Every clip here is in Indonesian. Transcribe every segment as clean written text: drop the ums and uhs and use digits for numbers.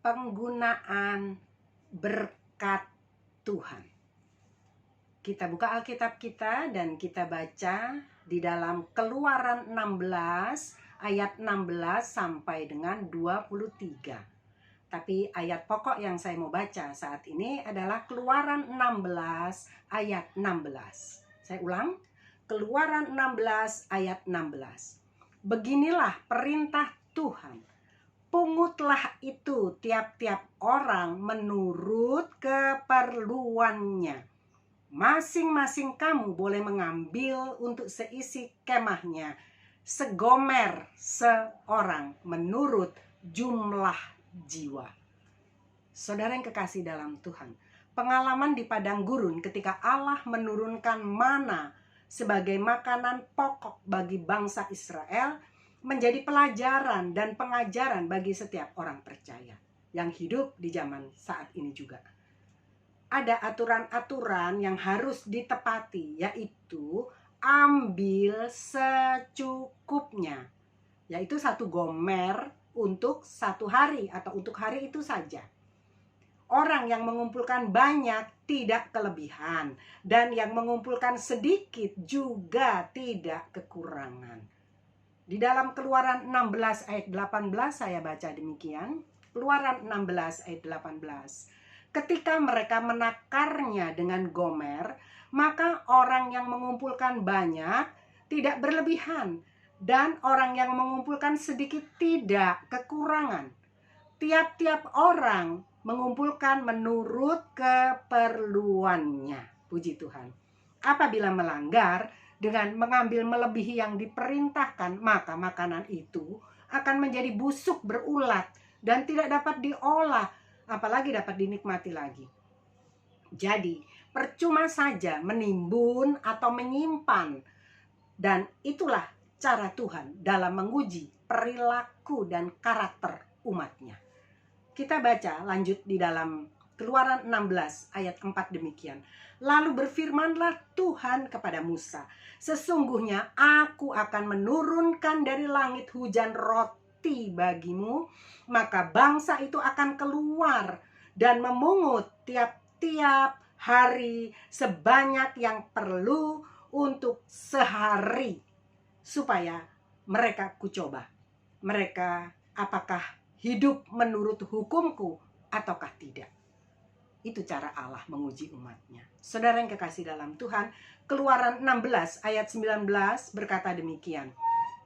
Penggunaan berkat Tuhan. Kita buka Alkitab kita dan kita baca di dalam Keluaran 16 ayat 16 sampai dengan 23. Tapi ayat pokok yang saya mau baca saat ini adalah Keluaran 16 ayat 16. Saya ulang, Keluaran 16 ayat 16. Beginilah perintah Tuhan. Pungutlah itu tiap-tiap orang menurut keperluannya. Masing-masing kamu boleh mengambil untuk seisi kemahnya segomer seorang menurut jumlah jiwa. Saudara yang kekasih dalam Tuhan, pengalaman di padang gurun ketika Allah menurunkan mana sebagai makanan pokok bagi bangsa Israel menjadi pelajaran dan pengajaran bagi setiap orang percaya yang hidup di zaman saat ini juga. Ada aturan-aturan yang harus ditepati, yaitu ambil secukupnya, yaitu 1 gomer untuk 1 hari atau untuk hari itu saja. Orang yang mengumpulkan banyak tidak kelebihan, dan yang mengumpulkan sedikit juga tidak kekurangan. Di dalam Keluaran 16 ayat 18 saya baca demikian. Keluaran 16 ayat 18. Ketika mereka menakarnya dengan gomer, maka orang yang mengumpulkan banyak tidak berlebihan, dan orang yang mengumpulkan sedikit tidak kekurangan. Tiap-tiap orang mengumpulkan menurut keperluannya. Puji Tuhan. Apabila melanggar dengan mengambil melebihi yang diperintahkan, maka makanan itu akan menjadi busuk berulat dan tidak dapat diolah, apalagi dapat dinikmati lagi. Jadi, percuma saja menimbun atau menyimpan. Dan itulah cara Tuhan dalam menguji perilaku dan karakter umatnya. Kita baca lanjut di dalam Keluaran 16 ayat 4 demikian. Lalu berfirmanlah Tuhan kepada Musa, sesungguhnya aku akan menurunkan dari langit hujan roti bagimu, maka bangsa itu akan keluar dan memungut tiap-tiap hari sebanyak yang perlu untuk sehari, supaya mereka kucoba. Mereka apakah hidup menurut hukumku ataukah tidak. Itu cara Allah menguji umatnya. Saudara yang kekasih dalam Tuhan, Keluaran 16 ayat 19 berkata demikian.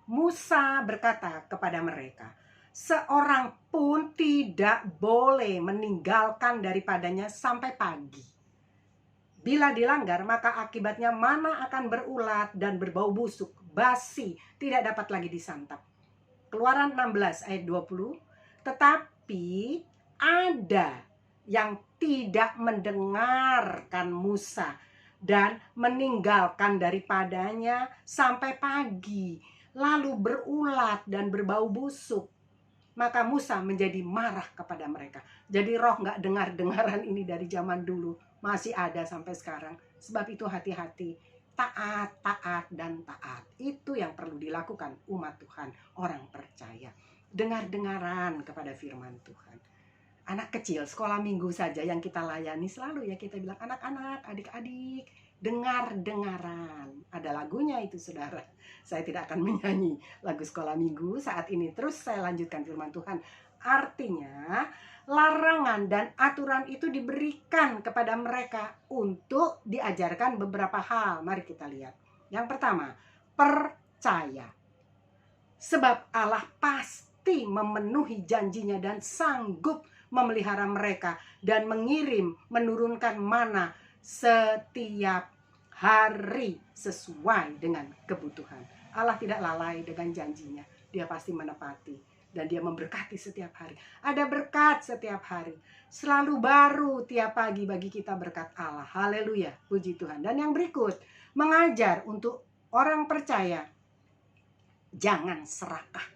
Musa berkata kepada mereka, seorang pun tidak boleh meninggalkan daripadanya sampai pagi. Bila dilanggar, maka akibatnya mana akan berulat dan berbau busuk, basi, tidak dapat lagi disantap. Keluaran 16 ayat 20. Tetapi ada yang tidak mendengarkan Musa dan meninggalkan daripadanya sampai pagi, lalu berulat dan berbau busuk. Maka Musa menjadi marah kepada mereka. Jadi roh gak dengar-dengaran ini dari zaman dulu masih ada sampai sekarang. Sebab itu hati-hati, taat, taat, dan taat. Itu yang perlu dilakukan umat Tuhan, orang percaya. Dengar-dengaran kepada firman Tuhan. Anak kecil sekolah minggu saja yang kita layani, selalu ya kita bilang, anak-anak, adik-adik, dengar-dengaran. Ada lagunya itu saudara. Saya tidak akan menyanyi lagu sekolah minggu saat ini. Terus saya lanjutkan firman Tuhan. Artinya larangan dan aturan itu diberikan kepada mereka untuk diajarkan beberapa hal. Mari kita lihat. Yang pertama, percaya. Sebab Allah pasti memenuhi janjinya dan sanggup memelihara mereka dan menurunkan mana setiap hari sesuai dengan kebutuhan. Allah tidak lalai dengan janjinya. Dia pasti menepati dan dia memberkati setiap hari. Ada berkat setiap hari. Selalu baru tiap pagi bagi kita berkat Allah. Haleluya, puji Tuhan. Dan yang berikut, mengajar untuk orang percaya. Jangan serakah,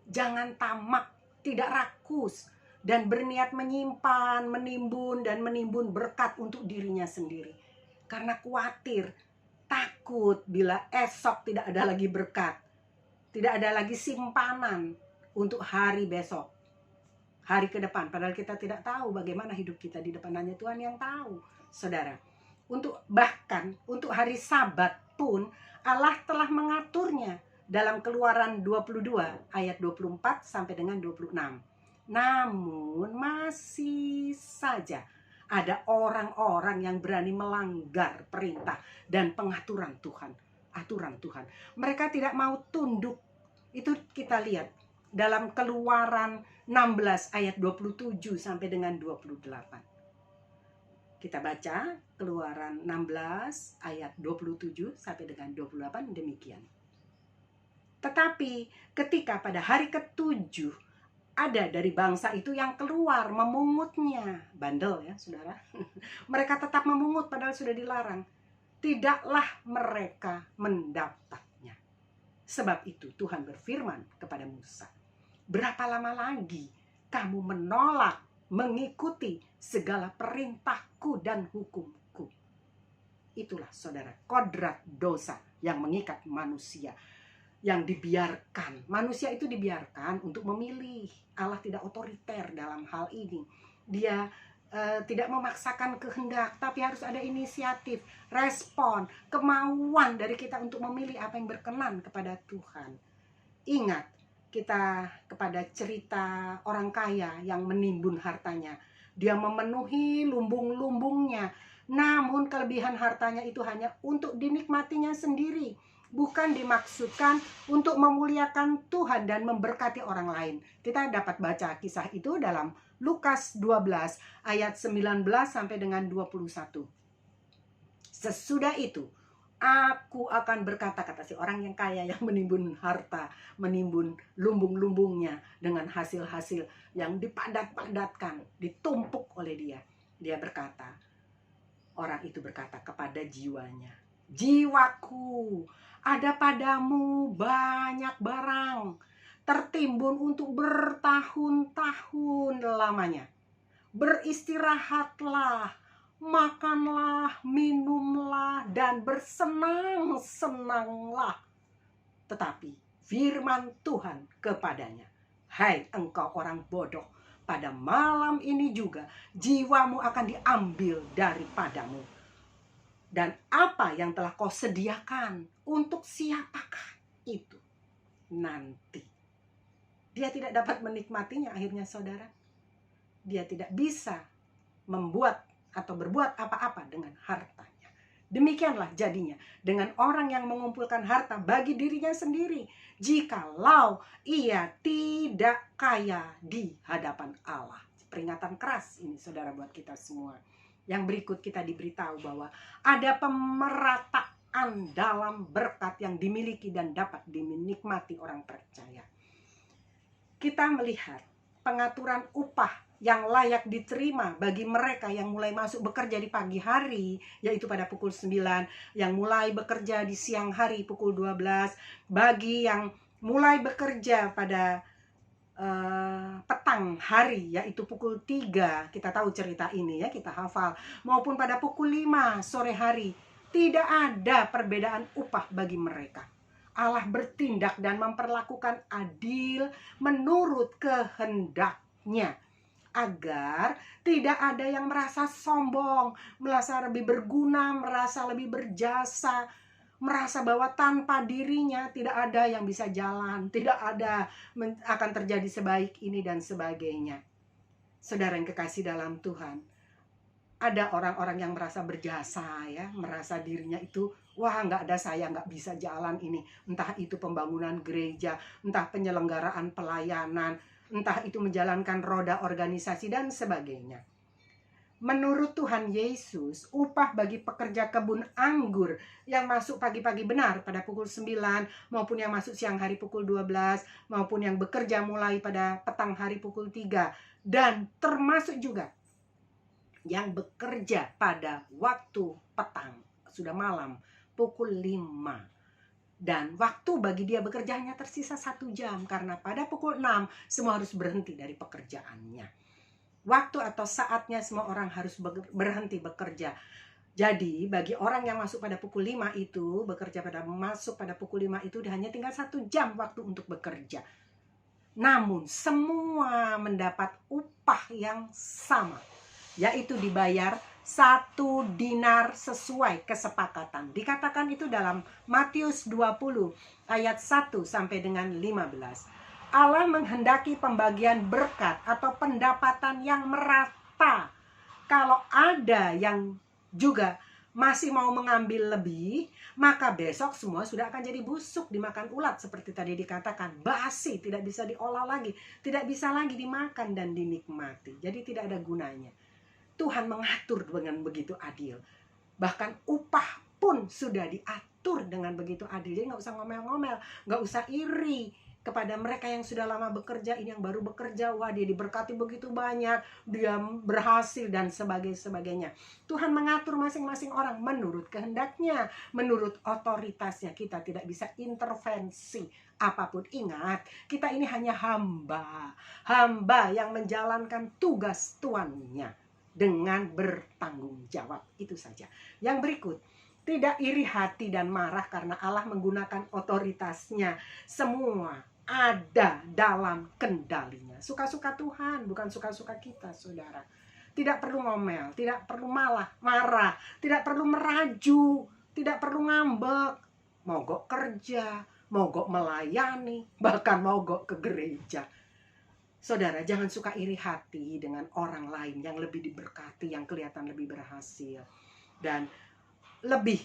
jangan tamak, tidak rakus, dan berniat menyimpan, menimbun, dan menimbun berkat untuk dirinya sendiri. Karena khawatir, takut bila esok tidak ada lagi berkat. Tidak ada lagi simpanan untuk hari besok. hari ke depan. Padahal kita tidak tahu bagaimana hidup kita di depan, hanya Tuhan yang tahu, saudara. Bahkan untuk hari Sabat pun Allah telah mengaturnya dalam Keluaran 22 ayat 24 sampai dengan 26. Namun masih saja ada orang-orang yang berani melanggar perintah dan pengaturan Tuhan, aturan Tuhan. Mereka tidak mau tunduk. Itu kita lihat dalam Keluaran 16 ayat 27 sampai dengan 28. Kita baca Keluaran 16 ayat 27 sampai dengan 28 demikian. Tetapi ketika pada hari ke-7 ada dari bangsa itu yang keluar memungutnya. Bandel ya saudara. Mereka tetap memungut padahal sudah dilarang. Tidaklah mereka mendapatnya. Sebab itu Tuhan berfirman kepada Musa, berapa lama lagi kamu menolak mengikuti segala perintahku dan hukumku? Itulah saudara, kodrat dosa yang mengikat manusia, yang dibiarkan. Manusia itu dibiarkan untuk memilih. Allah tidak otoriter dalam hal ini. Dia tidak memaksakan kehendak, tapi harus ada inisiatif, respon, kemauan dari kita untuk memilih apa yang berkenan kepada Tuhan. Ingat kita kepada cerita orang kaya yang menimbun hartanya. Dia memenuhi lumbung-lumbungnya, namun kelebihan hartanya itu hanya untuk dinikmatinya sendiri, bukan dimaksudkan untuk memuliakan Tuhan dan memberkati orang lain. Kita dapat baca kisah itu dalam Lukas 12 ayat 19 sampai dengan 21. Sesudah itu aku akan berkata, kata si orang yang kaya yang menimbun harta, menimbun lumbung-lumbungnya dengan hasil-hasil yang dipadat-padatkan, ditumpuk oleh dia. Dia berkata, orang itu berkata kepada jiwanya, jiwaku, ada padamu banyak barang, tertimbun untuk bertahun-tahun lamanya. Beristirahatlah, makanlah, minumlah, dan bersenang-senanglah. Tetapi firman Tuhan kepadanya, hai engkau orang bodoh, pada malam ini juga jiwamu akan diambil daripadamu. Dan apa yang telah kau sediakan, untuk siapakah itu nanti? Dia tidak dapat menikmatinya akhirnya saudara. Dia tidak bisa membuat atau berbuat apa-apa dengan hartanya. Demikianlah jadinya dengan orang yang mengumpulkan harta bagi dirinya sendiri, jikalau ia tidak kaya di hadapan Allah. Peringatan keras ini saudara buat kita semua. Yang berikut kita diberitahu bahwa ada pemerataan dalam berkat yang dimiliki dan dapat dinikmati orang percaya. Kita melihat pengaturan upah yang layak diterima bagi mereka yang mulai masuk bekerja di pagi hari, yaitu pada pukul 9, yang mulai bekerja di siang hari pukul 12, bagi yang mulai bekerja pada petang hari, yaitu pukul 3, kita tahu cerita ini ya, kita hafal, maupun pada pukul 5 sore hari, tidak ada perbedaan upah bagi mereka. Allah bertindak dan memperlakukan adil menurut kehendaknya, agar tidak ada yang merasa sombong, merasa lebih berguna, merasa lebih berjasa, merasa bahwa tanpa dirinya tidak ada yang bisa jalan, tidak ada akan terjadi sebaik ini dan sebagainya. Saudara yang kekasih dalam Tuhan, ada orang-orang yang merasa berjasa ya, merasa dirinya itu, wah nggak ada saya nggak bisa jalan ini. Entah itu pembangunan gereja, entah penyelenggaraan pelayanan, entah itu menjalankan roda organisasi dan sebagainya. Menurut Tuhan Yesus, upah bagi pekerja kebun anggur yang masuk pagi-pagi benar pada pukul 9, maupun yang masuk siang hari pukul 12, maupun yang bekerja mulai pada petang hari pukul 3, dan termasuk juga yang bekerja pada waktu petang, sudah malam, pukul 5. Dan waktu bagi dia bekerja hanya tersisa 1 jam, karena pada pukul 6 semua harus berhenti dari pekerjaannya. Waktu atau saatnya semua orang harus berhenti bekerja. Jadi bagi orang yang masuk pada pukul 5 itu, bekerja masuk pada pukul 5 itu hanya tinggal 1 jam waktu untuk bekerja. namun semua mendapat upah yang sama, yaitu dibayar 1 dinar sesuai kesepakatan. Dikatakan itu dalam Matius 20 ayat 1 sampai dengan 15. Allah menghendaki pembagian berkat atau pendapatan yang merata. Kalau ada yang juga masih mau mengambil lebih, maka besok semua sudah akan jadi busuk, dimakan ulat seperti tadi dikatakan, basi, tidak bisa diolah lagi, tidak bisa lagi dimakan dan dinikmati. Jadi tidak ada gunanya. Tuhan mengatur dengan begitu adil. Bahkan upah pun sudah diatur dengan begitu adil. Jadi nggak usah ngomel-ngomel, nggak usah iri kepada mereka yang sudah lama bekerja. Ini yang baru bekerja, wah dia diberkati begitu banyak, dia berhasil dan sebagainya. Tuhan mengatur masing-masing orang menurut kehendaknya, menurut otoritasnya. Kita tidak bisa intervensi apapun. Ingat, kita ini hanya hamba yang menjalankan tugas tuannya dengan bertanggung jawab. Itu saja. Yang berikut, tidak iri hati dan marah karena Allah menggunakan otoritasnya. Semua ada dalam kendalinya. Suka-suka Tuhan, bukan suka-suka kita, saudara. Tidak perlu ngomel, tidak perlu marah, tidak perlu meraju, tidak perlu ngambek. Mogok kerja, mogok melayani, bahkan mogok ke gereja. Saudara, jangan suka iri hati dengan orang lain yang lebih diberkati, yang kelihatan lebih berhasil, dan lebih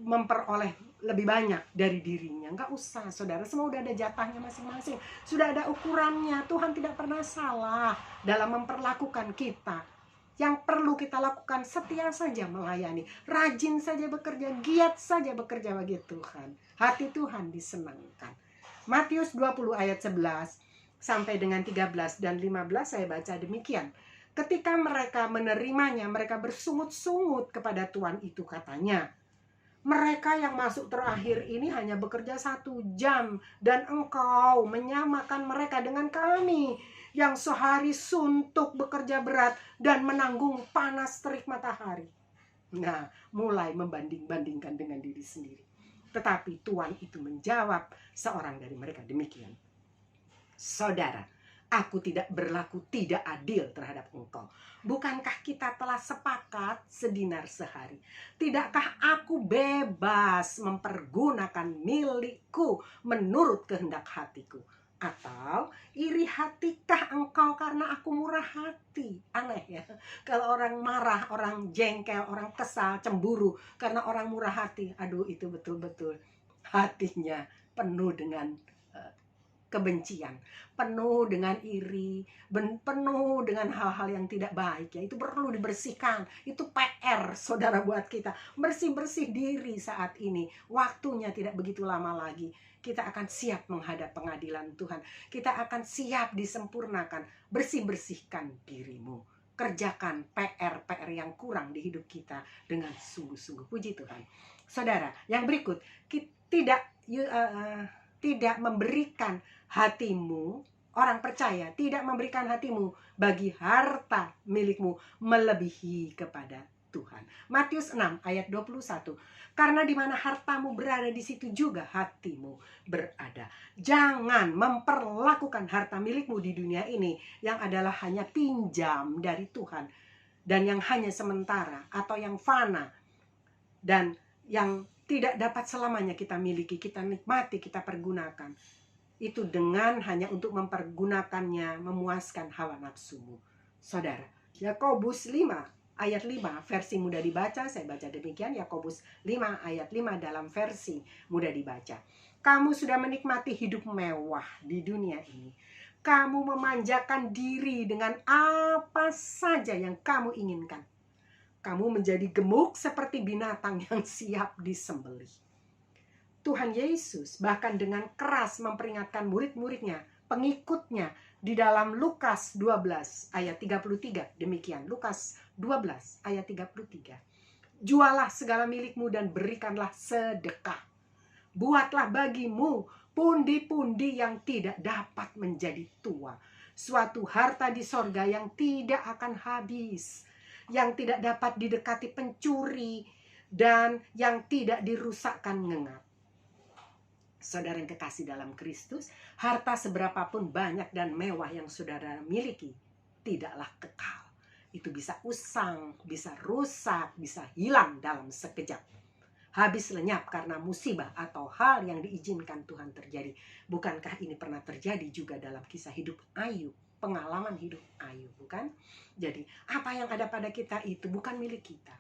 memperoleh lebih banyak dari dirinya. Nggak usah, saudara. Semua udah ada jatahnya masing-masing. Sudah ada ukurannya. Tuhan tidak pernah salah dalam memperlakukan kita. Yang perlu kita lakukan, setia saja melayani, rajin saja bekerja, giat saja bekerja bagi Tuhan. Hati Tuhan disenangkan. Matius 20 ayat 11 sampai dengan 13 dan 15 saya baca demikian. Ketika mereka menerimanya, mereka bersungut-sungut kepada tuan itu, katanya, mereka yang masuk terakhir ini hanya bekerja 1 jam, dan engkau menyamakan mereka dengan kami yang sehari suntuk bekerja berat dan menanggung panas terik matahari. Nah, mulai membanding-bandingkan dengan diri sendiri. Tetapi tuan itu menjawab seorang dari mereka demikian, saudara, aku tidak berlaku tidak adil terhadap engkau. Bukankah kita telah sepakat 1 dinar sehari? Tidakkah aku bebas mempergunakan milikku menurut kehendak hatiku? Atau iri hatikah engkau karena aku murah hati? Aneh ya, kalau orang marah, orang jengkel, orang kesal, cemburu karena orang murah hati. Aduh, itu betul-betul hatinya penuh dengan kebencian, penuh dengan iri, penuh dengan hal-hal yang tidak baik ya. Itu perlu dibersihkan. Itu PR saudara buat kita. Bersih-bersih diri saat ini. Waktunya tidak begitu lama lagi. Kita akan siap menghadap pengadilan Tuhan. Kita akan siap disempurnakan. Bersih-bersihkan dirimu. Kerjakan PR yang kurang di hidup kita dengan sungguh-sungguh. Puji Tuhan. Saudara, yang berikut, kita tidak memberikan hatimu, orang percaya tidak memberikan hatimu bagi harta milikmu melebihi kepada Tuhan. Matius 6 ayat 21. Karena di mana hartamu berada, di situ juga hatimu berada. Jangan memperlakukan harta milikmu di dunia ini yang adalah hanya pinjam dari Tuhan dan yang hanya sementara atau yang fana dan yang tidak dapat selamanya kita miliki, kita nikmati, kita pergunakan. Itu dengan hanya untuk mempergunakannya, memuaskan hawa nafsumu. Saudara, Yakobus 5 ayat 5 versi mudah dibaca, saya baca demikian. Yakobus 5 ayat 5 dalam versi mudah dibaca. Kamu sudah menikmati hidup mewah di dunia ini. Kamu memanjakan diri dengan apa saja yang kamu inginkan. Kamu menjadi gemuk seperti binatang yang siap disembelih. Tuhan Yesus bahkan dengan keras memperingatkan murid-muridnya, pengikutnya di dalam Lukas 12 ayat 33. Demikian, Lukas 12 ayat 33. Jualah segala milikmu dan berikanlah sedekah. Buatlah bagimu pundi-pundi yang tidak dapat menjadi tua. Suatu harta di sorga yang tidak akan habis, yang tidak dapat didekati pencuri, dan yang tidak dirusakkan ngengat. Saudara yang kekasih dalam Kristus, harta seberapapun banyak dan mewah yang saudara miliki tidaklah kekal. Itu bisa usang, bisa rusak, bisa hilang dalam sekejap. Habis lenyap karena musibah atau hal yang diizinkan Tuhan terjadi. Bukankah ini pernah terjadi juga dalam kisah hidup Ayub, pengalaman hidup Ayub, bukan? Jadi, apa yang ada pada kita itu bukan milik kita.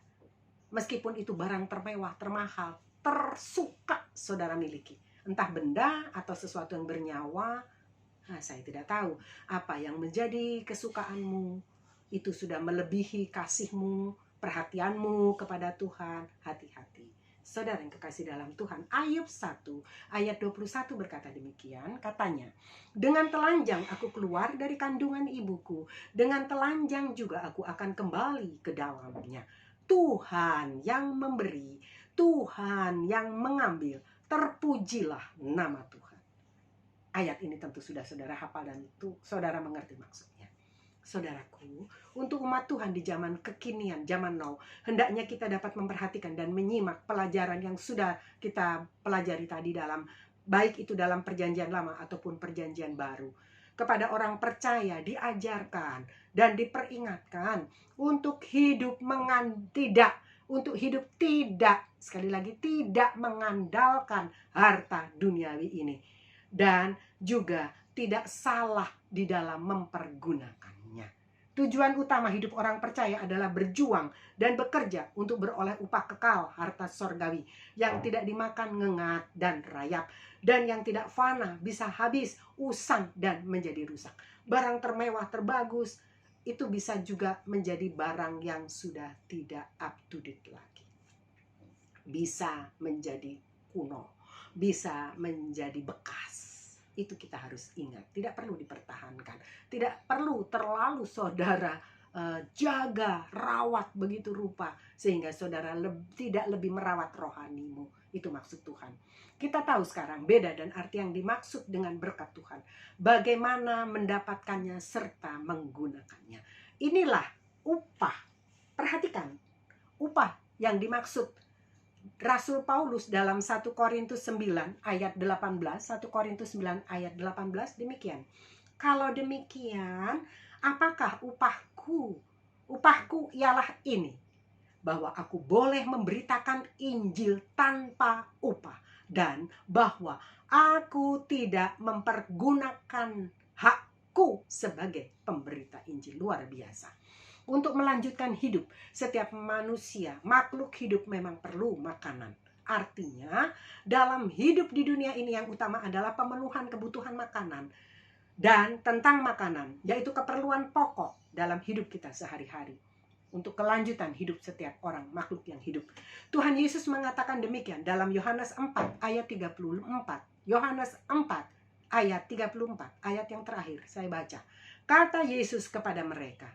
Meskipun itu barang termewah, termahal, tersuka saudara miliki. Entah benda atau sesuatu yang bernyawa, saya tidak tahu. Apa yang menjadi kesukaanmu, itu sudah melebihi kasihmu, perhatianmu kepada Tuhan. Hati-hati. Saudara yang kekasih dalam Tuhan, Ayub 1 ayat 21 berkata demikian, katanya, dengan telanjang aku keluar dari kandungan ibuku, dengan telanjang juga aku akan kembali ke dalamnya. Tuhan yang memberi, Tuhan yang mengambil, terpujilah nama Tuhan. Ayat ini tentu sudah saudara hafal dan itu saudara mengerti maksudnya. Saudaraku, untuk umat Tuhan di zaman kekinian, zaman now, hendaknya kita dapat memperhatikan dan menyimak pelajaran yang sudah kita pelajari tadi dalam, baik itu dalam perjanjian lama ataupun perjanjian baru. Kepada orang percaya diajarkan dan diperingatkan untuk hidup sekali lagi tidak mengandalkan harta duniawi ini, dan juga tidak salah di dalam mempergunakannya. Tujuan utama hidup orang percaya adalah berjuang dan bekerja untuk beroleh upah kekal, harta sorgawi yang tidak dimakan ngengat dan rayap, dan yang tidak fana, bisa habis, usang dan menjadi rusak. Barang termewah, terbagus, itu bisa juga menjadi barang yang sudah tidak up to date lagi. Bisa menjadi kuno, bisa menjadi bekas. Itu kita harus ingat, tidak perlu dipertahankan, tidak perlu terlalu saudara jaga, rawat begitu rupa sehingga saudara tidak lebih merawat rohanimu. Itu maksud Tuhan. Kita tahu sekarang beda dan arti yang dimaksud dengan berkat Tuhan, bagaimana mendapatkannya serta menggunakannya. Inilah upah. Perhatikan, upah yang dimaksud Rasul Paulus dalam 1 Korintus 9 ayat 18, 1 Korintus 9 ayat 18 demikian. Kalau demikian, apakah upahku? Upahku ialah ini, bahwa aku boleh memberitakan Injil tanpa upah, dan bahwa aku tidak mempergunakan hakku sebagai pemberita Injil. Luar biasa. Untuk melanjutkan hidup, setiap manusia, makhluk hidup memang perlu makanan. Artinya, dalam hidup di dunia ini yang utama adalah pemenuhan kebutuhan makanan. Dan tentang makanan, yaitu keperluan pokok dalam hidup kita sehari-hari. Untuk kelanjutan hidup setiap orang, makhluk yang hidup. Tuhan Yesus mengatakan demikian dalam Yohanes 4 ayat 34. Yohanes 4 ayat 34, ayat yang terakhir saya baca. Kata Yesus kepada mereka,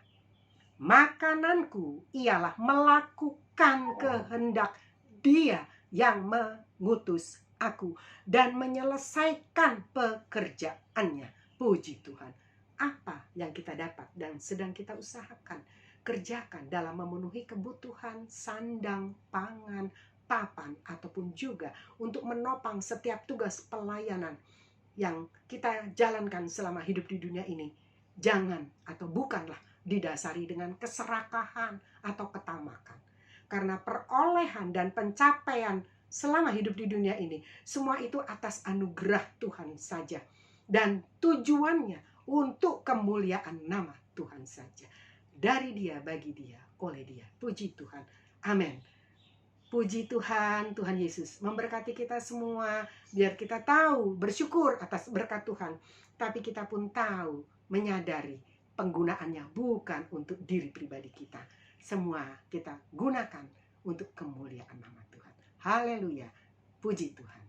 makananku ialah melakukan kehendak Dia yang mengutus aku dan menyelesaikan pekerjaannya. Puji Tuhan. Apa yang kita dapat dan sedang kita usahakan, kerjakan dalam memenuhi kebutuhan sandang, pangan, papan, ataupun juga untuk menopang setiap tugas pelayanan yang kita jalankan selama hidup di dunia ini. Jangan atau bukanlah didasari dengan keserakahan atau ketamakan. Karena perolehan dan pencapaian selama hidup di dunia ini, semua itu atas anugerah Tuhan saja. Dan tujuannya untuk kemuliaan nama Tuhan saja. Dari Dia, bagi Dia, oleh Dia. Puji Tuhan. Amin. Puji Tuhan, Tuhan Yesus memberkati kita semua. Biar kita tahu, bersyukur atas berkat Tuhan. Tapi kita pun tahu, menyadari penggunaannya bukan untuk diri pribadi kita. Semua kita gunakan untuk kemuliaan nama Tuhan. Haleluya. Puji Tuhan.